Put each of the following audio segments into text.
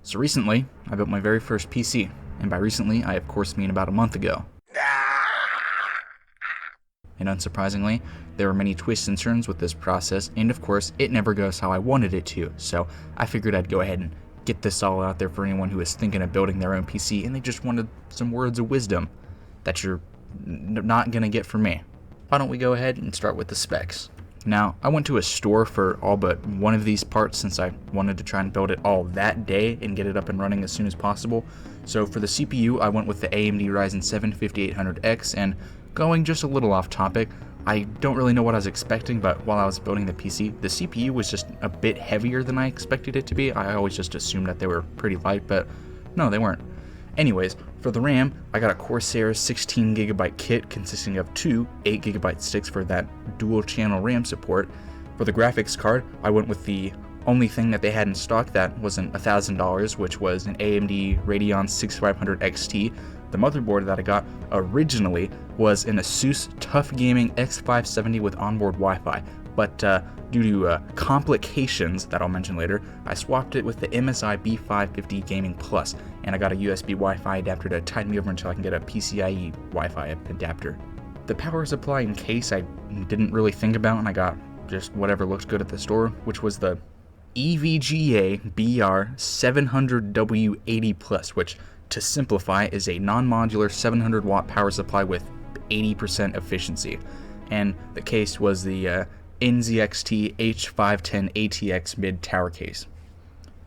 So recently, I built my very first PC, and by recently, I of course mean about a month ago. And unsurprisingly, there were many twists and turns with this process, and of course, it never goes how I wanted it to, so I figured I'd go ahead and get this all out there for anyone who is thinking of building their own PC and they just wanted some words of wisdom that you're not gonna get from me. Why don't we go ahead and start with the specs? Now, I went to a store for all but one of these parts since I wanted to try and build it all that day and get it up and running as soon as possible. So for the CPU, I went with the AMD Ryzen 7 5800X, and going just a little off topic, I don't really know what I was expecting, but while I was building the PC, the CPU was just a bit heavier than I expected it to be. I always just assumed that they were pretty light, but no, they weren't. Anyways, for the RAM, I got a Corsair 16GB kit consisting of two 8GB sticks for that dual channel RAM support. For the graphics card, I went with the only thing that they had in stock that wasn't $1,000, which was an AMD Radeon 6500 XT. The motherboard that I got originally was an Asus TUF Gaming X570 with onboard Wi-Fi, but due to complications that I'll mention later, I swapped it with the MSI B550 Gaming Plus, and I got a USB Wi-Fi adapter to tide me over until I can get a PCIe Wi-Fi adapter. The power supply and case I didn't really think about, and I got just whatever looked good at the store, which was the EVGA BR700W80 Plus, which, to simplify, is a non-modular 700 watt power supply with 80% efficiency. And the case was the NZXT H510 ATX mid tower case.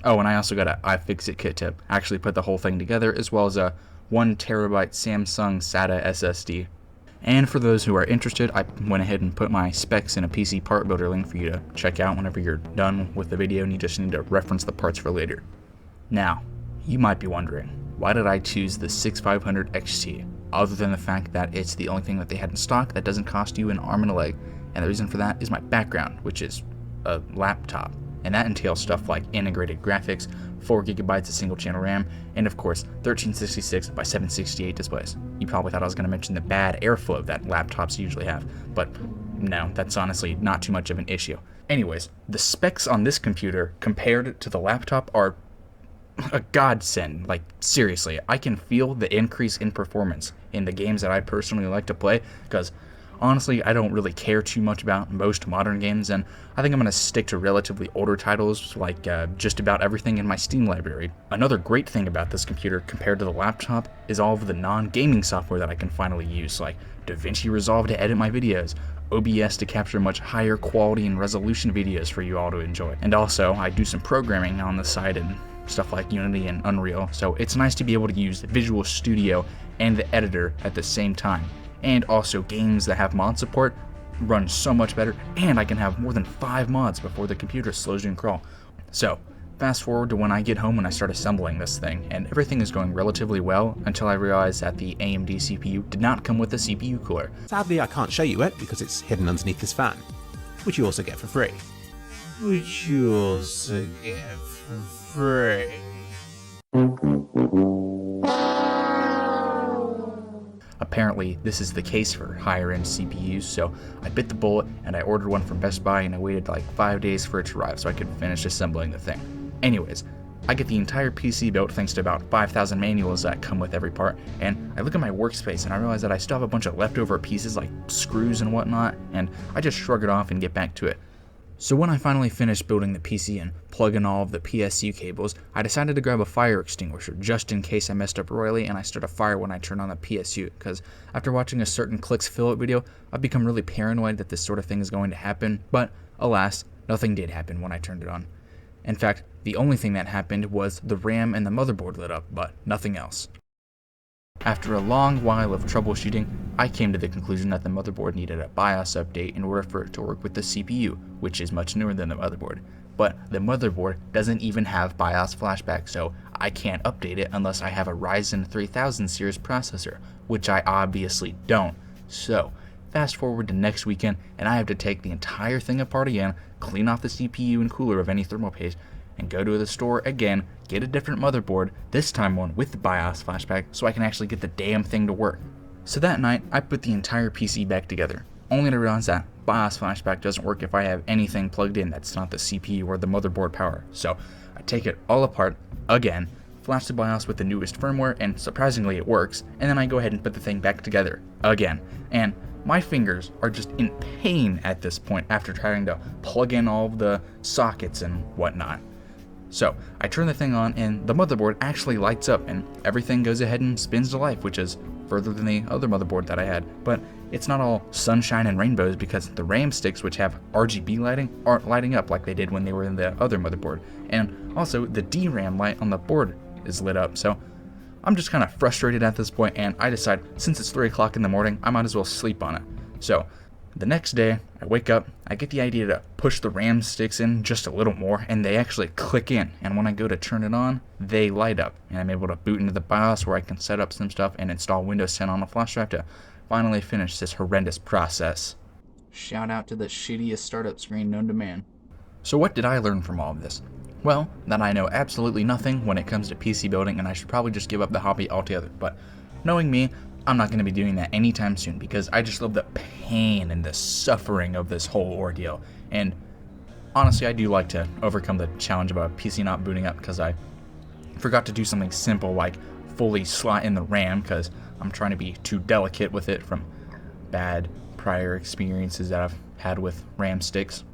Oh, and I also got a iFixit kit to actually put the whole thing together, as well as a 1TB Samsung SATA SSD. And for those who are interested, I went ahead and put my specs in a PC part builder link for you to check out whenever you're done with the video and you just need to reference the parts for later. Now, you might be wondering, why did I choose the 6500 XT, other than the fact that it's the only thing that they had in stock that doesn't cost you an arm and a leg? And the reason for that is my background, which is a laptop. And that entails stuff like integrated graphics, 4GB of single channel RAM, and of course 1366 by 768 displays. You probably thought I was going to mention the bad airflow that laptops usually have, but no, that's honestly not too much of an issue. Anyways, the specs on this computer compared to the laptop are a godsend. Like, seriously, I can feel the increase in performance in the games that I personally like to play, because honestly, I don't really care too much about most modern games, and I think I'm going to stick to relatively older titles like just about everything in my Steam library. Another great thing about this computer compared to the laptop is all of the non-gaming software that I can finally use, like DaVinci Resolve to edit my videos, OBS to capture much higher quality and resolution videos for you all to enjoy. And also, I do some programming on the side and stuff like Unity and Unreal, so it's nice to be able to use Visual Studio and the editor at the same time. And also, games that have mod support run so much better, and I can have more than 5 mods before the computer slows you and crawl. So, fast forward to when I get home and I start assembling this thing, and everything is going relatively well until I realize that the AMD CPU did not come with a CPU cooler. Sadly, I can't show you it because it's hidden underneath this fan, which you also get for free. Apparently, this is the case for higher-end CPUs, so I bit the bullet and I ordered one from Best Buy, and I waited like 5 days for it to arrive so I could finish assembling the thing. Anyways, I get the entire PC built thanks to about 5,000 manuals that come with every part, and I look at my workspace and I realize that I still have a bunch of leftover pieces like screws and whatnot, and I just shrug it off and get back to it. So when I finally finished building the PC and plug in all of the PSU cables, I decided to grab a fire extinguisher just in case I messed up royally and I start a fire when I turn on the PSU, because after watching a certain Clicks Fill It video, I've become really paranoid that this sort of thing is going to happen, but alas, nothing did happen when I turned it on. In fact, the only thing that happened was the RAM and the motherboard lit up, but nothing else. After a long while of troubleshooting, I came to the conclusion that the motherboard needed a BIOS update in order for it to work with the CPU, which is much newer than the motherboard. But the motherboard doesn't even have BIOS flashback, so I can't update it unless I have a Ryzen 3000 series processor, which I obviously don't. So, fast forward to next weekend, and I have to take the entire thing apart again, clean off the CPU and cooler of any thermal paste, and go to the store again, get a different motherboard, this time one with the BIOS flashback, so I can actually get the damn thing to work. So that night, I put the entire PC back together, only to realize that BIOS flashback doesn't work if I have anything plugged in that's not the CPU or the motherboard power. So I take it all apart again, flash the BIOS with the newest firmware, and surprisingly it works, and then I go ahead and put the thing back together again. And my fingers are just in pain at this point after trying to plug in all of the sockets and whatnot. So I turn the thing on and the motherboard actually lights up and everything goes ahead and spins to life, which is further than the other motherboard that I had. But it's not all sunshine and rainbows because the RAM sticks, which have RGB lighting, aren't lighting up like they did when they were in the other motherboard. And also the DRAM light on the board is lit up. So I'm just kind of frustrated at this point, and I decide since it's 3 o'clock in the morning, I might as well sleep on it. So the next day, I wake up, I get the idea to push the RAM sticks in just a little more, and they actually click in, and when I go to turn it on, they light up, and I'm able to boot into the BIOS where I can set up some stuff and install Windows 10 on a flash drive to finally finish this horrendous process. Shout out to the shittiest startup screen known to man. So what did I learn from all of this? Well, that I know absolutely nothing when it comes to PC building, and I should probably just give up the hobby altogether, but knowing me, I'm not going to be doing that anytime soon because I just love the pain and the suffering of this whole ordeal. And honestly, I do like to overcome the challenge of a PC not booting up because I forgot to do something simple like fully slot in the RAM because I'm trying to be too delicate with it from bad prior experiences that I've had with RAM sticks.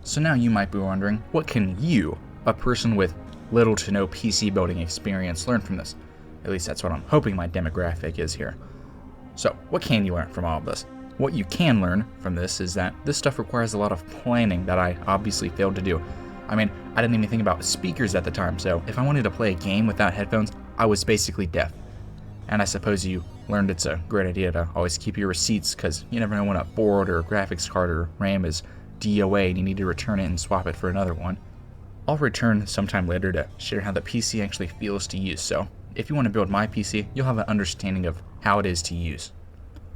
So now you might be wondering, what can you, a person with little to no PC building experience, learn from this? At least that's what I'm hoping my demographic is here. So, what can you learn from all of this? What you can learn from this is that this stuff requires a lot of planning that I obviously failed to do. I mean, I didn't even think about speakers at the time, so if I wanted to play a game without headphones, I was basically deaf. And I suppose you learned it's a great idea to always keep your receipts, because you never know when a board or a graphics card or RAM is DOA and you need to return it and swap it for another one. I'll return sometime later to share how the PC actually feels to use, so if you want to build my PC, you'll have an understanding of how it is to use.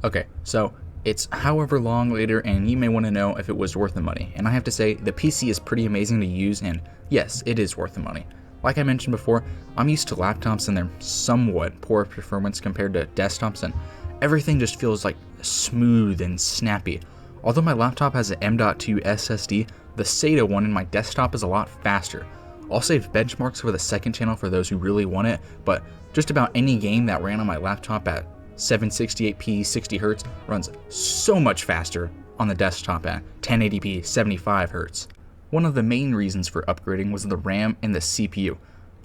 Okay, so it's however long later, and you may want to know if it was worth the money. And I have to say, the PC is pretty amazing to use, and yes, it is worth the money. Like I mentioned before, I'm used to laptops and their somewhat poor performance compared to desktops, and everything just feels like smooth and snappy. Although my laptop has an M.2 SSD, the SATA one in my desktop is a lot faster. I'll save benchmarks for the second channel for those who really want it, but just about any game that ran on my laptop at 768p 60Hz runs so much faster on the desktop at 1080p 75Hz. One of the main reasons for upgrading was the RAM and the CPU.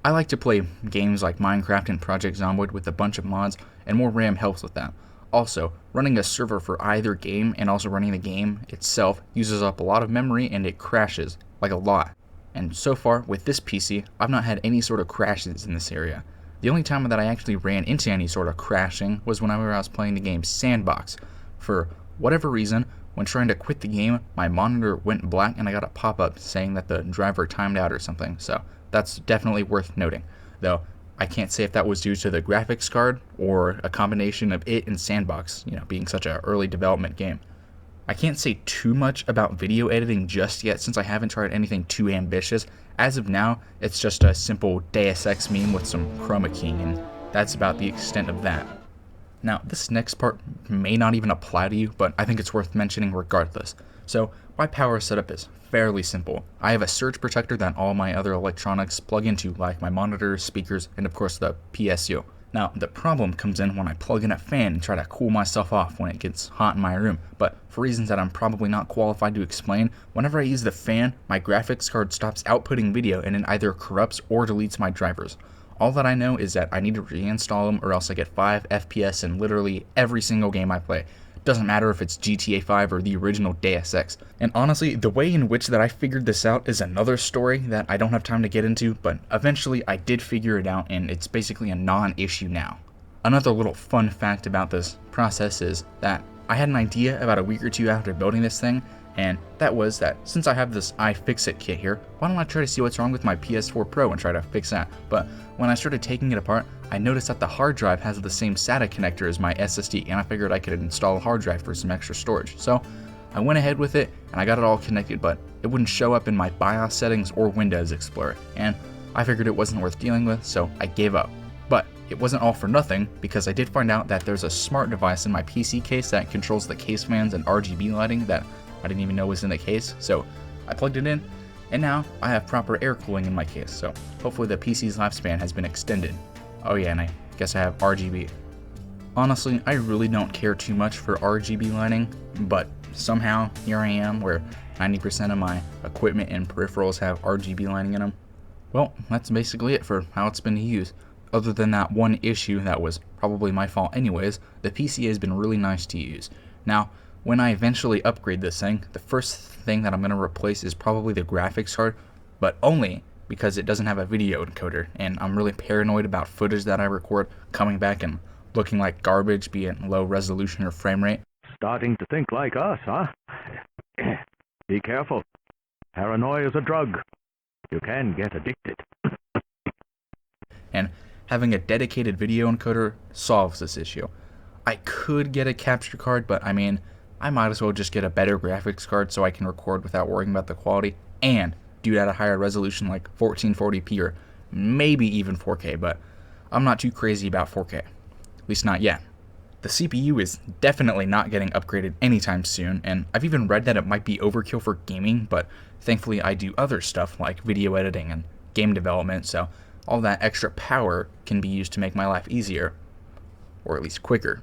I like to play games like Minecraft and Project Zomboid with a bunch of mods, and more RAM helps with that. Also, running a server for either game and also running the game itself uses up a lot of memory and it crashes, like a lot. And so far, with this PC, I've not had any sort of crashes in this area. The only time that I actually ran into any sort of crashing was whenever I was playing the game Sandbox. For whatever reason, when trying to quit the game, my monitor went black and I got a pop-up saying that the driver timed out or something, so that's definitely worth noting. Though, I can't say if that was due to the graphics card or a combination of it and Sandbox, being such an early development game. I can't say too much about video editing just yet since I haven't tried anything too ambitious. As of now, it's just a simple Deus Ex meme with some chroma keying, and that's about the extent of that. Now, this next part may not even apply to you, but I think it's worth mentioning regardless. So, my power setup is fairly simple. I have a surge protector that all my other electronics plug into, like my monitors, speakers, and of course the PSU. Now, the problem comes in when I plug in a fan and try to cool myself off when it gets hot in my room, but for reasons that I'm probably not qualified to explain, whenever I use the fan, my graphics card stops outputting video and it either corrupts or deletes my drivers. All that I know is that I need to reinstall them or else I get 5 FPS in literally every single game I play. Doesn't matter if it's GTA 5 or the original Deus Ex. And honestly, the way in which that I figured this out is another story that I don't have time to get into, but eventually I did figure it out and it's basically a non-issue now. Another little fun fact about this process is that I had an idea about a week or two after building this thing, and that was that since I have this iFixit kit here, why don't I try to see what's wrong with my PS4 Pro and try to fix that. But when I started taking it apart, I noticed that the hard drive has the same SATA connector as my SSD, and I figured I could install a hard drive for some extra storage. So I went ahead with it and I got it all connected, but it wouldn't show up in my BIOS settings or Windows Explorer, and I figured it wasn't worth dealing with, so I gave up. But it wasn't all for nothing, because I did find out that there's a smart device in my PC case that controls the case fans and RGB lighting that I didn't even know was in the case, so I plugged it in, and now I have proper air cooling in my case, so hopefully the PC's lifespan has been extended. Oh yeah, and I guess I have RGB. Honestly, I really don't care too much for RGB lighting, but somehow here I am where 90% of my equipment and peripherals have RGB lighting in them. Well, that's basically it for how it's been to use. Other than that one issue that was probably my fault anyways, the PC has been really nice to use. Now, when I eventually upgrade this thing, the first thing that I'm going to replace is probably the graphics card, but only because it doesn't have a video encoder, and I'm really paranoid about footage that I record coming back and looking like garbage, be it low resolution or frame rate. Starting to think like us, huh? Be careful. Paranoia is a drug. You can get addicted. And having a dedicated video encoder solves this issue. I could get a capture card, but I mean, I might as well just get a better graphics card so I can record without worrying about the quality, and do it at a higher resolution like 1440p or maybe even 4K, but I'm not too crazy about 4K. At least not yet. The CPU is definitely not getting upgraded anytime soon, and I've even read that it might be overkill for gaming, but thankfully I do other stuff like video editing and game development, so all that extra power can be used to make my life easier, or at least quicker.